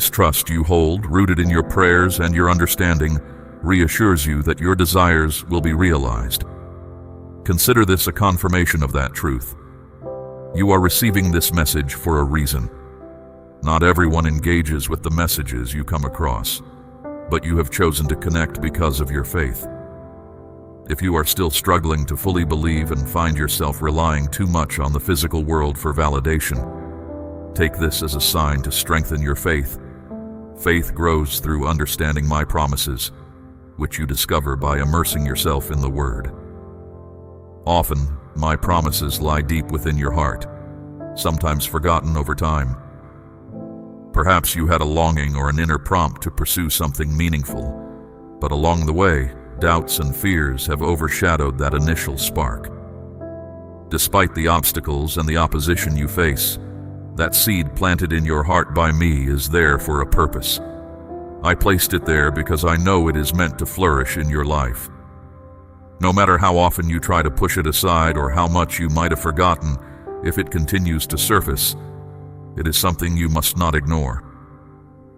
This trust you hold, rooted in your prayers and your understanding, reassures you that your desires will be realized. Consider this a confirmation of that truth. You are receiving this message for a reason. Not everyone engages with the messages you come across, but you have chosen to connect because of your faith. If you are still struggling to fully believe and find yourself relying too much on the physical world for validation, take this as a sign to strengthen your faith. Faith grows through understanding my promises, which you discover by immersing yourself in the Word. Often, my promises lie deep within your heart, sometimes forgotten over time. Perhaps you had a longing or an inner prompt to pursue something meaningful, but along the way, doubts and fears have overshadowed that initial spark. Despite the obstacles and the opposition you face, that seed planted in your heart by me is there for a purpose. I placed it there because I know it is meant to flourish in your life. No matter how often you try to push it aside or how much you might have forgotten, if it continues to surface, it is something you must not ignore.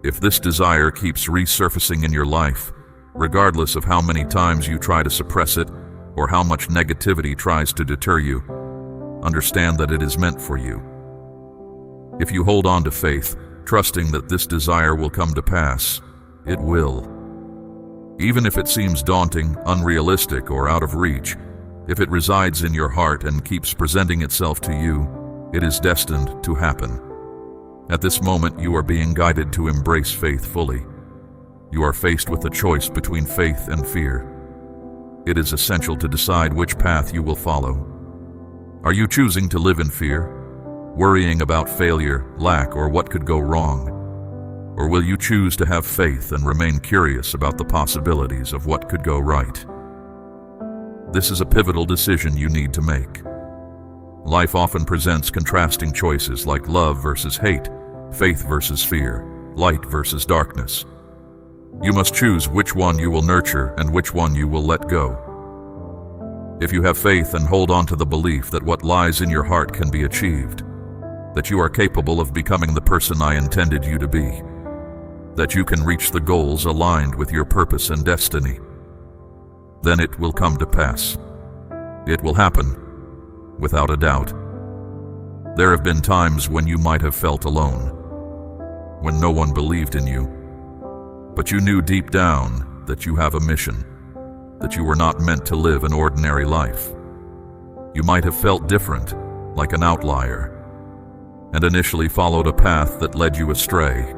If this desire keeps resurfacing in your life, regardless of how many times you try to suppress it or how much negativity tries to deter you, understand that it is meant for you. If you hold on to faith, trusting that this desire will come to pass, it will. Even if it seems daunting, unrealistic, or out of reach, if it resides in your heart and keeps presenting itself to you, it is destined to happen. At this moment, you are being guided to embrace faith fully. You are faced with a choice between faith and fear. It is essential to decide which path you will follow. Are you choosing to live in fear, worrying about failure, lack, or what could go wrong? Or will you choose to have faith and remain curious about the possibilities of what could go right? This is a pivotal decision you need to make. Life often presents contrasting choices like love versus hate, faith versus fear, light versus darkness. You must choose which one you will nurture and which one you will let go. If you have faith and hold on to the belief that what lies in your heart can be achieved, that you are capable of becoming the person I intended you to be, that you can reach the goals aligned with your purpose and destiny, then it will come to pass. It will happen, without a doubt. There have been times when you might have felt alone, when no one believed in you, but you knew deep down that you have a mission, that you were not meant to live an ordinary life. You might have felt different, like an outlier, and initially followed a path that led you astray.